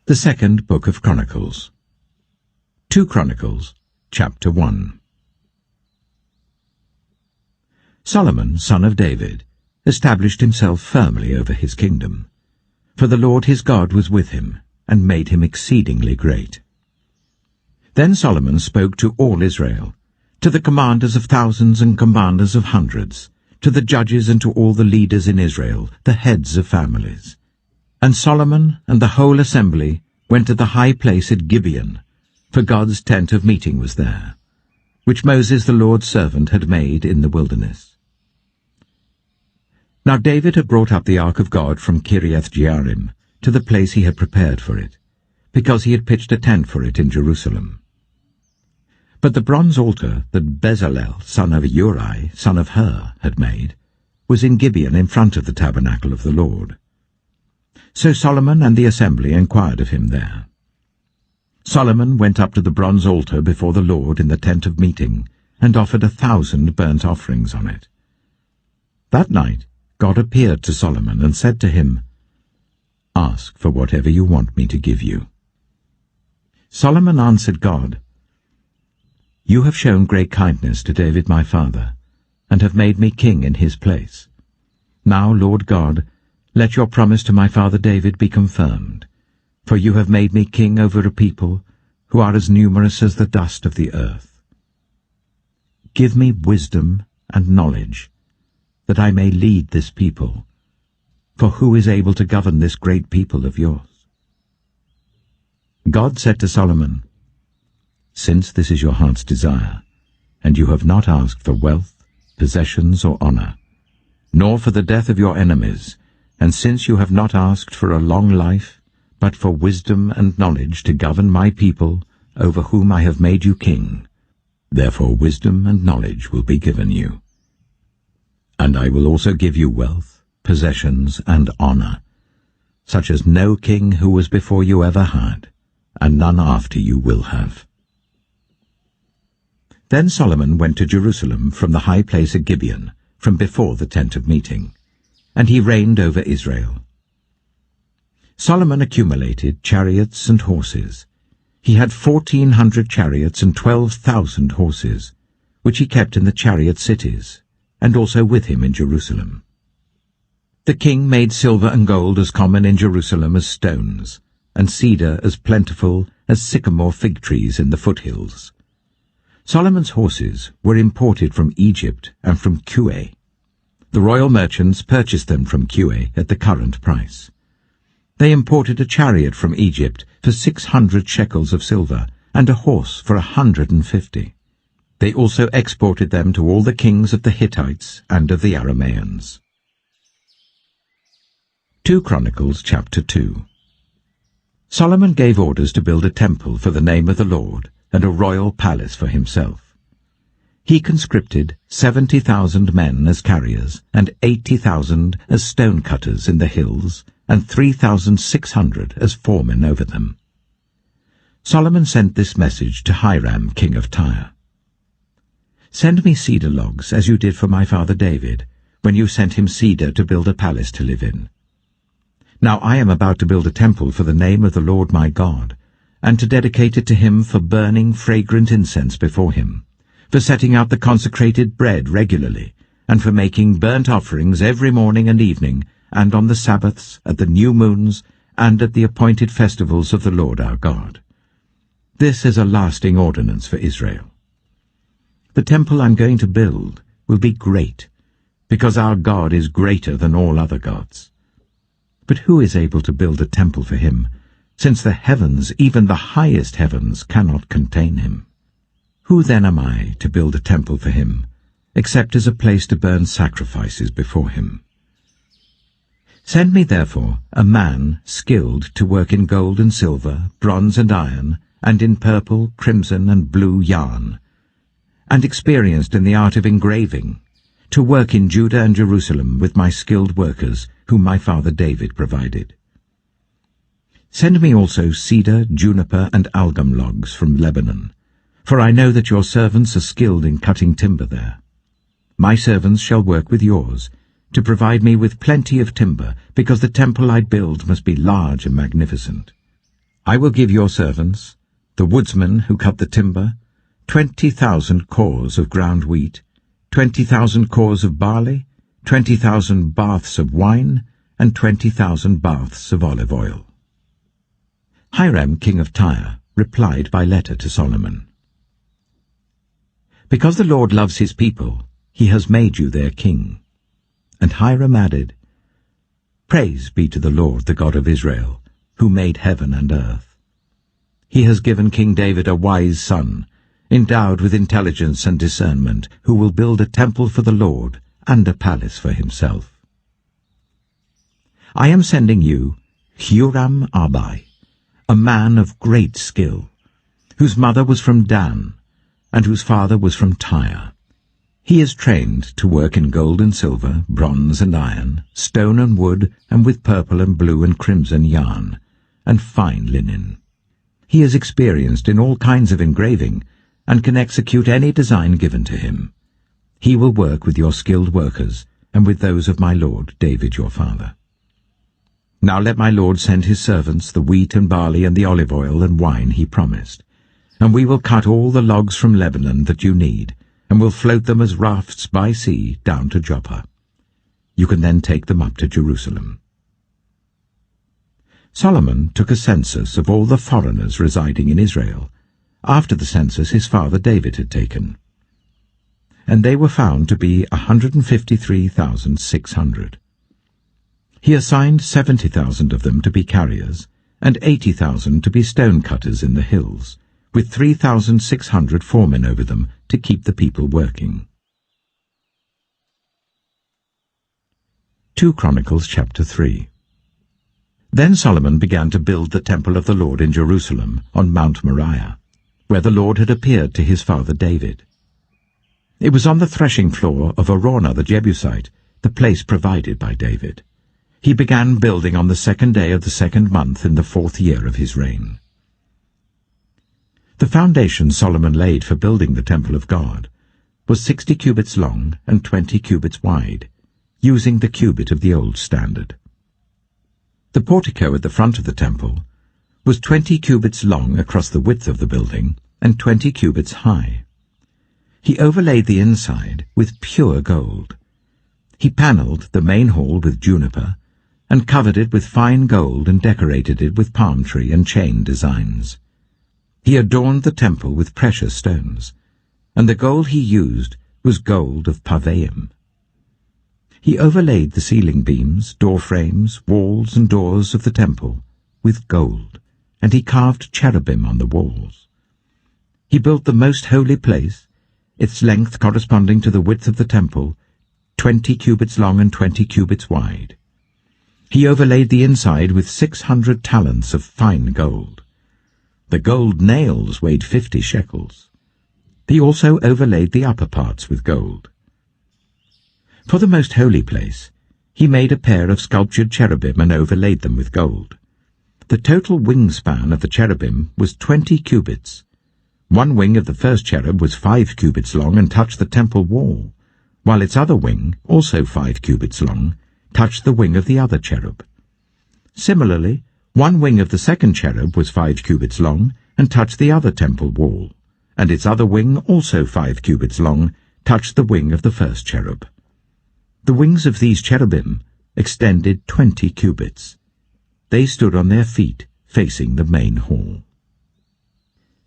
The second book of Chronicles. 2 Chronicles, chapter 1. Solomon, son of David, established himself firmly over his kingdom, for the Lord his God was with him, and made him exceedingly great. Then Solomon spoke to all Israel, to the commanders of thousands and commanders of hundreds, to the judges and to all the leaders in Israel, the heads of families. And Solomon and the whole assembly went to the high place at Gibeon, for God's tent of meeting was there, which Moses the Lord's servant had made in the wilderness. Now David had brought up the ark of God from Kiriath-Jearim to the place he had prepared for it, because he had pitched a tent for it in Jerusalem. But the bronze altar that Bezalel, son of Uri, son of Hur, had made, was in Gibeon in front of the tabernacle of the Lord. So Solomon and the assembly inquired of him there. Solomon went up to the bronze altar before the Lord in the tent of meeting, and offered 1,000 burnt offerings on it. That night God appeared to Solomon and said to him, "Ask for whatever you want me to give you." Solomon answered God, "You have shown great kindness to David my father, and have made me king in his place. Now, Lord God, let your promise to my father David be confirmed, for you have made me king over a people who are as numerous as the dust of the earth. Give me wisdom and knowledge, that I may lead this people, for who is able to govern this great people of yours?" God said to Solomon, "Since this is your heart's desire, and you have not asked for wealth, possessions, or honor, nor for the death of your enemies, and since you have not asked for a long life, but for wisdom and knowledge to govern my people, over whom I have made you king, therefore wisdom and knowledge will be given you. And I will also give you wealth, possessions, and honor, such as no king who was before you ever had, and none after you will have." Then Solomon went to Jerusalem from the high place at Gibeon, from before the tent of meeting, and he reigned over Israel. Solomon accumulated chariots and horses. He had 1,400 chariots and 12,000 horses, which he kept in the chariot cities, and also with him in Jerusalem. The king made silver and gold as common in Jerusalem as stones, and cedar as plentiful as sycamore fig trees in the foothills. Solomon's horses were imported from Egypt and from Suchet. The royal merchants purchased them from Suchet at the current price. They imported a chariot from Egypt for 600 shekels of silver, and a horse for 150. They also exported them to all the kings of the Hittites and of the Arameans. 2 Chronicles chapter 2. Solomon gave orders to build a temple for the name of the Lord, and a royal palace for himself. He conscripted 70,000 men as carriers, and 80,000 as stone cutters in the hills, and 3,600 as foremen over them. Solomon sent this message to Hiram, king of Tyre. "Send me cedar logs, as you did for my father David, when you sent him cedar to build a palace to live in. Now I am about to build a temple for the name of the Lord my God, and to dedicate it to him for burning fragrant incense before him, for setting out the consecrated bread regularly, and for making burnt offerings every morning and evening, and on the Sabbaths, at the new moons, and at the appointed festivals of the Lord our God. This is a lasting ordinance for Israel. The temple I'm going to build will be great, because our God is greater than all other gods. But who is able to build a temple for him, since the heavens, even the highest heavens, cannot contain him? Who then am I to build a temple for him, except as a place to burn sacrifices before him? Send me therefore a man skilled to work in gold and silver, bronze and iron, and in purple, crimson, and blue yarn, and experienced in the art of engraving, to work in Judah and Jerusalem with my skilled workers, whom my father David provided. Send me also cedar, juniper, and algum logs from Lebanon, for I know that your servants are skilled in cutting timber there. My servants shall work with yours, to provide me with plenty of timber, because the temple I build must be large and magnificent. I will give your servants, the woodsmen who cut the timber, 20,000 cors of ground wheat, 20,000 cors of barley, 20,000 baths of wine, and 20,000 baths of olive oil." Hiram, king of Tyre, replied by letter to Solomon, "Because the Lord loves his people, he has made you their king." And Hiram added, "Praise be to the Lord, the God of Israel, who made heaven and earth. He has given King David a wise son, endowed with intelligence and discernment, who will build a temple for the Lord and a palace for himself. I am sending you Huram-Abi, a man of great skill, whose mother was from Dan, and whose father was from Tyre. He is trained to work in gold and silver, bronze and iron, stone and wood, and with purple and blue and crimson yarn, and fine linen. He is experienced in all kinds of engraving, and can execute any design given to him. He will work with your skilled workers, and with those of my lord David your father. Now let my lord send his servants the wheat and barley and the olive oil and wine he promised, and we will cut all the logs from Lebanon that you need, and will float them as rafts by sea down to Joppa. You can then take them up to Jerusalem." Solomon took a census of all the foreigners residing in Israel, after the census his father David had taken, and they were found to be 153,600. He assigned 70,000 of them to be carriers, and 80,000 to be stone cutters in the hills, with 3,600 foremen over them to keep the people working. 2 Chronicles chapter 3. Then Solomon began to build the temple of the Lord in Jerusalem on Mount Moriah, where the Lord had appeared to his father David. It was on the threshing floor of Araunah the Jebusite, the place provided by David. He began building on the 2nd day of the 2nd month in the 4th year of his reign. The foundation Solomon laid for building the temple of God was 60 cubits long and 20 cubits wide, using the cubit of the old standard. The portico at the front of the temple was 20 cubits long across the width of the building and 20 cubits high. He overlaid the inside with pure gold. He panelled the main hall with juniper, and covered it with fine gold and decorated it with palm tree and chain designs. He adorned the temple with precious stones, and the gold he used was gold of Parvaim. He overlaid the ceiling beams, door frames, walls and doors of the temple with gold, and he carved cherubim on the walls. He built the most holy place, its length corresponding to the width of the temple, 20 cubits long and 20 cubits wide. He overlaid the inside with 600 talents of fine gold. The gold nails weighed 50 shekels. He also overlaid the upper parts with gold. For the most holy place, he made a pair of sculptured cherubim and overlaid them with gold. The total wingspan of the cherubim was 20 cubits. One wing of the first cherub was 5 cubits long and touched the temple wall, while its other wing, also 5 cubits long, touched the wing of the other cherub. Similarly, one wing of the second cherub was 5 cubits long and touched the other temple wall, and its other wing, also 5 cubits long, touched the wing of the first cherub. The wings of these cherubim extended 20 cubits. They stood on their feet, facing the main hall.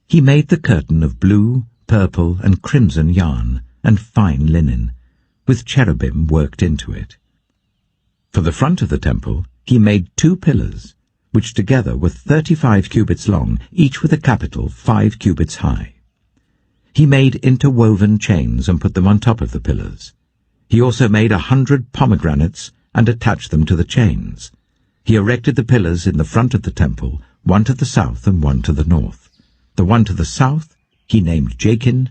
He made the curtain of blue, purple, and crimson yarn and fine linen, with cherubim worked into it. For the front of the temple he made 2 pillars, which together were 35 cubits long, each with a capital 5 cubits high. He made interwoven chains and put them on top of the pillars. He also made 100 pomegranates and attached them to the chains. He erected the pillars in the front of the temple, one to the south and one to the north. The one to the south he named Jachin,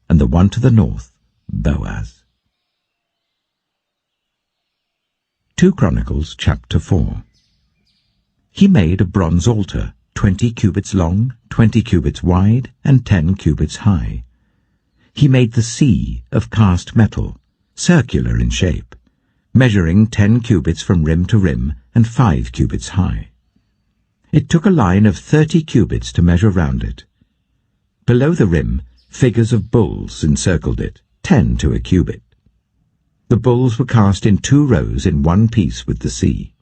and the one to the north Boaz. 2 Chronicles chapter 4. He made a bronze altar, 20 cubits long, 20 cubits wide, and 10 cubits high. He made the sea of cast metal, circular in shape, measuring 10 cubits from rim to rim and 5 cubits high. It took a line of 30 cubits to measure round it. Below the rim, figures of bulls encircled it, 10 to a cubit. The bulls were cast in 2 rows in one piece with the sea.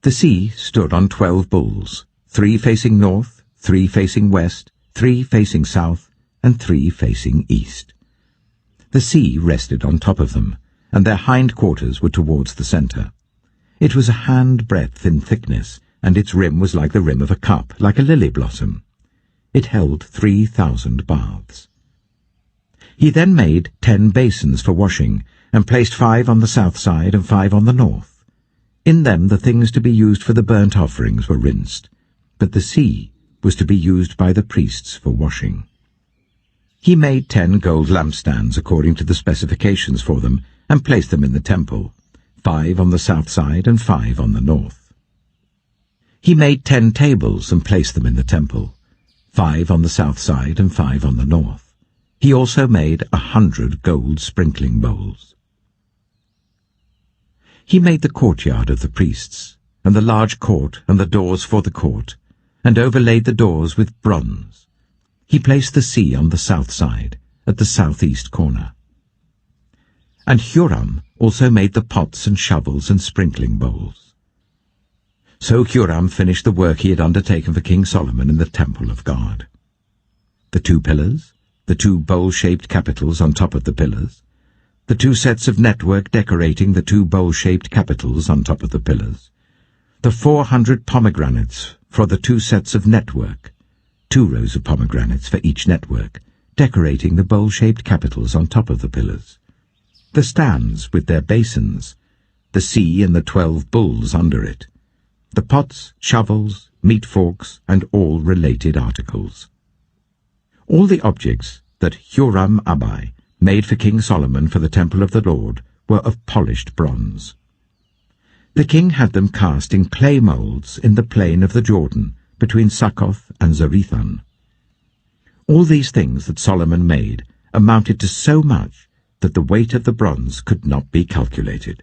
The sea stood on 12 bulls, 3 facing north, 3 facing west, 3 facing south, and 3 facing east. The sea rested on top of them, and their hind quarters were towards the centre. It was a hand-breadth in thickness, and its rim was like the rim of a cup, like a lily blossom. It held 3,000 baths. He then made 10 basins for washing, and placed 5 on the south side and 5 on the north. In them the things to be used for the burnt offerings were rinsed, but the sea was to be used by the priests for washing. He made 10 gold lampstands according to the specifications for them, and placed them in the temple, 5 on the south side and 5 on the north. He made 10 tables and placed them in the temple, 5 on the south side and 5 on the north. He also made 100 gold sprinkling bowls. He made the courtyard of the priests, and the large court and the doors for the court, and overlaid the doors with bronze. He placed the sea on the south side, at the southeast corner. And Huram also made the pots and shovels and sprinkling bowls. So Huram finished the work he had undertaken for King Solomon in the temple of God. The 2 pillars, the 2 bowl-shaped capitals on top of the pillars, the 2 sets of network decorating the 2 bowl-shaped capitals on top of the pillars, the 400 pomegranates for the 2 sets of network, 2 rows of pomegranates for each network, decorating the bowl-shaped capitals on top of the pillars, the stands with their basins, the sea and the 12 bulls under it, the pots, shovels, meat forks, and all related articles. All the objects that Huram-Abi made for King Solomon for the temple of the Lord were of polished bronze. The king had them cast in clay moulds in the plain of the Jordan, between Succoth and Zarethan. All these things that Solomon made amounted to so much that the weight of the bronze could not be calculated.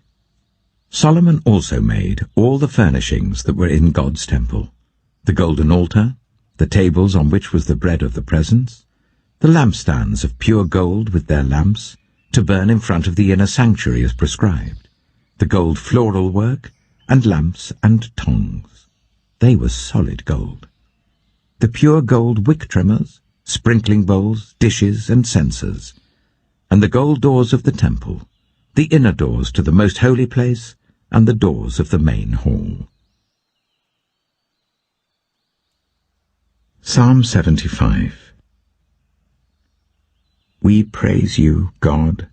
Solomon also made all the furnishings that were in God's temple, the golden altar, the tables on which was the bread of the presence, the lampstands of pure gold with their lamps, to burn in front of the inner sanctuary as prescribed, the gold floral work, and lamps and tongs. They were solid gold. The pure gold wick trimmers, sprinkling bowls, dishes, and censers, and the gold doors of the temple, the inner doors to the most holy place, and the doors of the main hall. Psalm 75. We praise you, God.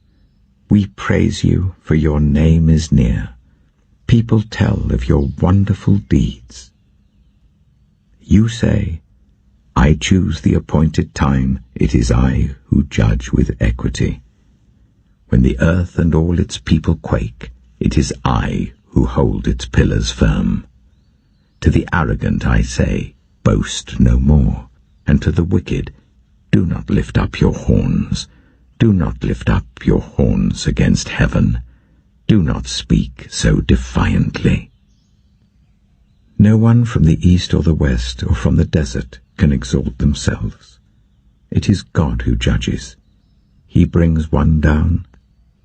We praise you, for your name is near. People tell of your wonderful deeds. You say, I choose the appointed time, it is I who judge with equity. When the earth and all its people quake, it is I who hold its pillars firm. To the arrogant I say, boast no more, and to the wicked, do not lift up your horns. Do not lift up your horns against heaven. Do not speak so defiantly. No one from the east or the west or from the desert can exalt themselves. It is God who judges. He brings one down,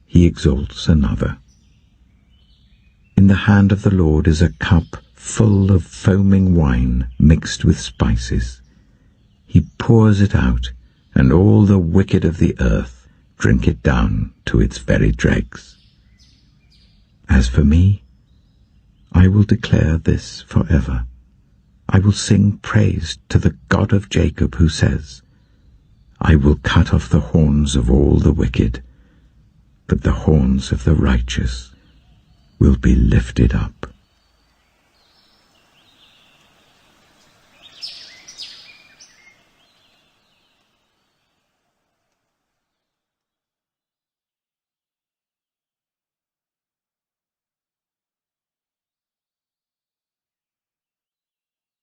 he exalts another. In the hand of the Lord is a cup full of foaming wine mixed with spices. He pours it out, and all the wicked of the earth drink it down to its very dregs. As for me, I will declare this forever. I will sing praise to the God of Jacob, who says, I will cut off the horns of all the wicked, but the horns of the righteous will be lifted up.